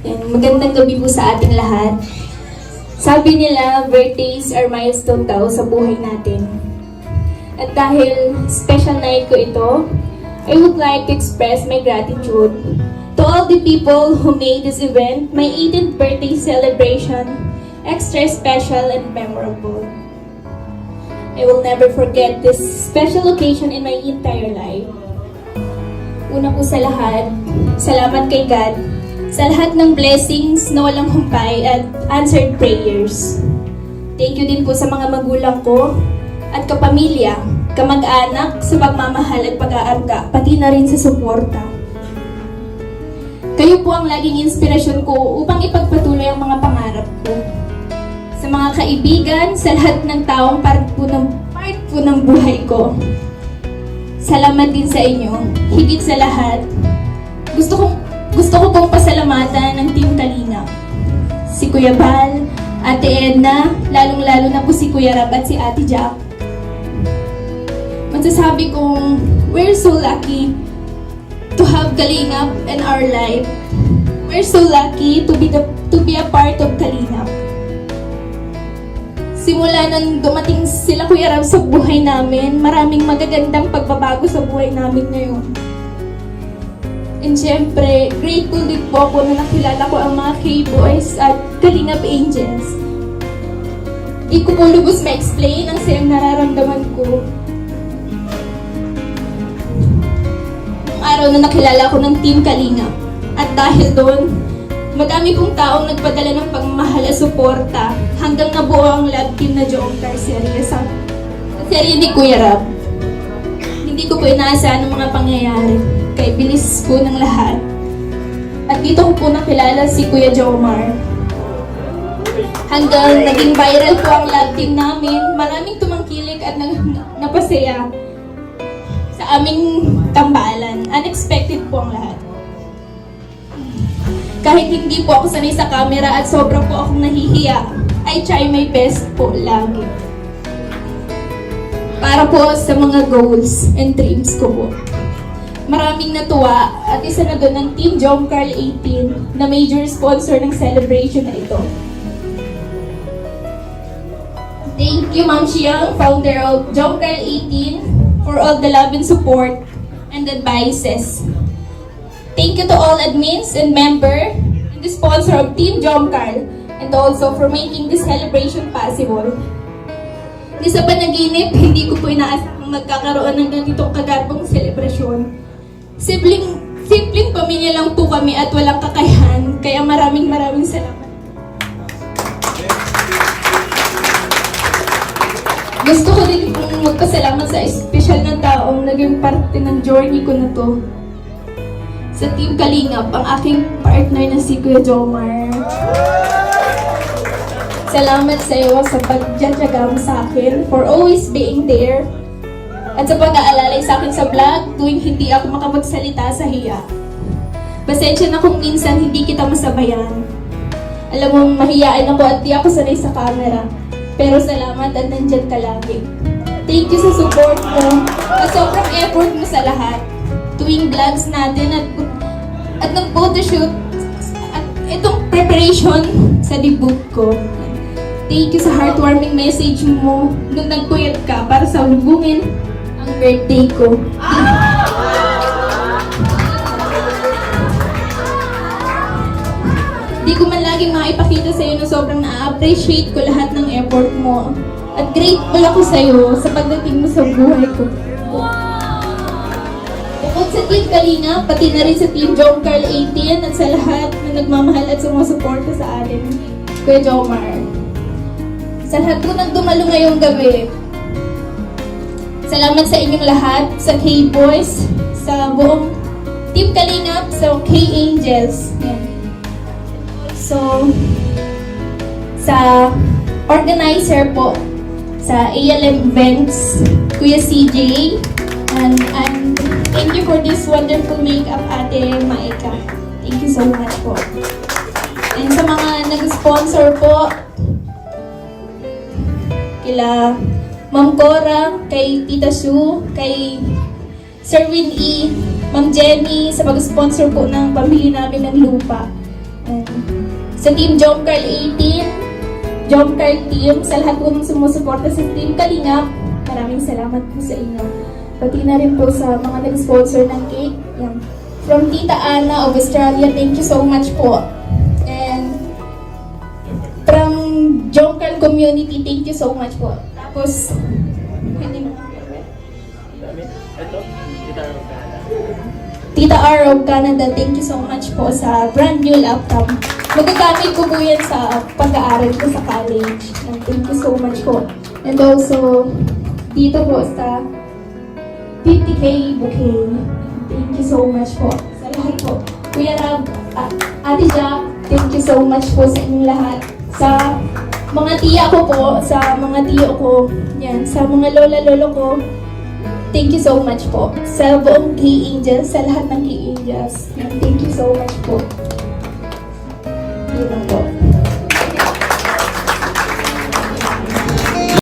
Magandang gabi po sa ating lahat. Sabi nila, birthdays are milestone daw sa buhay natin. At dahil special night ko ito, I would like to express my gratitude to all the people who made this event, my 18th birthday celebration, extra special and memorable. I will never forget this special occasion in my entire life. Una po sa lahat, salamat kay God sa lahat ng blessings na walang humpay at answered prayers. Thank you din po sa mga magulang ko at kapamilya, kamag-anak sa pagmamahal at pag-aarga, pati na rin sa suporta. Kayo po ang laging inspirasyon ko upang ipagpatuloy ang mga pangarap ko. Sa mga kaibigan, sa lahat ng taong part po ng buhay ko. Salamat din sa inyo. Higit sa lahat, gusto ko pong pasalamatan ng Team Kalingap. Si Kuya Bal, Ate Edna, lalong-lalo na po si Kuya Rab at si Ate Jack. Masasabi kong we're so lucky to have Kalingap in our life. We're so lucky to be a part of Kalingap. Simula nang dumating sila Kuya Rab sa buhay namin, maraming magagandang pagbabago sa buhay namin ngayon. And syempre, grateful din po ako na nakilala ko ang mga K-Boys at Kalingap Angels. Di ko po lubos ma-explain ang sayang nararamdaman ko. Nung araw na nakilala ko ng Team Kalingap. At dahil doon, madami pong taong nagpadala ng pagmamahal at suporta hanggang nabuo ang love team na Jomcar serye sa serye ni Kuya Rab. Hindi ko po inaasahan ang mga pangyayari. Kay bilis po ng lahat. At dito ko po nakilala si Kuya Jomar. Hanggang naging viral po ang love team namin, maraming tumangkilik at napasaya sa aming tambalan. Unexpected po ang lahat. Kahit hindi po ako sanay sa camera at sobra po akong nahihiya, I try my best po lagi. Para po sa mga goals and dreams ko po. Maraming natuwa at isa na doon ang Team Jomcar 18 na major sponsor ng celebration na ito. Thank you Ma'am Xiang, founder of Jomcar 18, for all the love and support and advices. Thank you to all admins and member and the sponsor of Team Jomcar and also for making this celebration possible. Hindi sa panaginip, hindi ko po inaasahang magkakaroon ng ganitong kagarbong selebrasyon. Simpleng pamilya lang po kami at walang kakayahan, kaya maraming salamat. Gusto ko din pong magpasalamat sa espesyal na taong naging parte ng journey ko na to. Sa Team Kalingap, ang aking partner na si Kuya Jomar. Salamat sa iyo sa pagdadyaga mo sa akin, for always being there. At sa pag-aalalay sa akin sa vlog, tuwing hindi ako makapagsalita sa hiya. Pasensya na kung minsan hindi kita masabayan. Alam mo, mahiyaan ako at di ako sanay sa camera. Pero salamat at nandyan ka lagi. Thank you sa support mo, at sobrang effort mo sa lahat. Tuwing vlogs natin at ng photoshoot at itong preparation sa debut ko. Thank you sa heartwarming message mo nung nagpuyat ka para sa lubungin ang birthday ko. Di ko man laging maipakita sa iyo na sobrang na-appreciate ko lahat ng effort mo. At grateful ako sa iyo sa pagdating mo sa buhay ko. Bukod sa Team Kalingap, pati na rin sa Team Jomcar 18 at sa lahat na nagmamahal at sumusuporta sa atin, Kuya Jomar. Sa lahat po nang dumalo ngayong gabi, salamat sa inyong lahat, sa K-Boys, sa buong Team Kalingap, sa K-Angels. So, sa organizer po, sa ALM Events, Kuya CJ, and thank you for this wonderful makeup, Ate Maika. Thank you so much po. And sa mga nag-sponsor po, kila Ma'am Cora, kay Tita Sue, kay Sir Win E, Ma'am Jenny, sa pag-sponsor po ng pamili namin ng lupa. And Sa Team Jomcarl 18, Jomcarl Team, sa lahat po ng sumusuporta sa Team Kalingap, maraming salamat po sa inyo. Pati na rin po sa mga nag-sponsor ng cake. Yan. From Tita Ana of Australia, thank you so much po. And from Jomcarl community, thank you so much po. Tapos, Tita R of Canada, thank you so much po sa brand new laptop. Magagamit ko po yan sa pag-aaral ko sa college. And thank you so much po. And also, dito po sa 50K bouquet. Thank you so much po sa lahat po. Kuya Rab, Ate Jack, thank you so much po sa inyong lahat. Sa mga tiya ko po, sa mga tiyo ko, yan, sa mga lola-lolo ko, thank you so much po. Sa buong K-Angels, sa lahat ng K-Angels, thank you so much po. Yun lang po.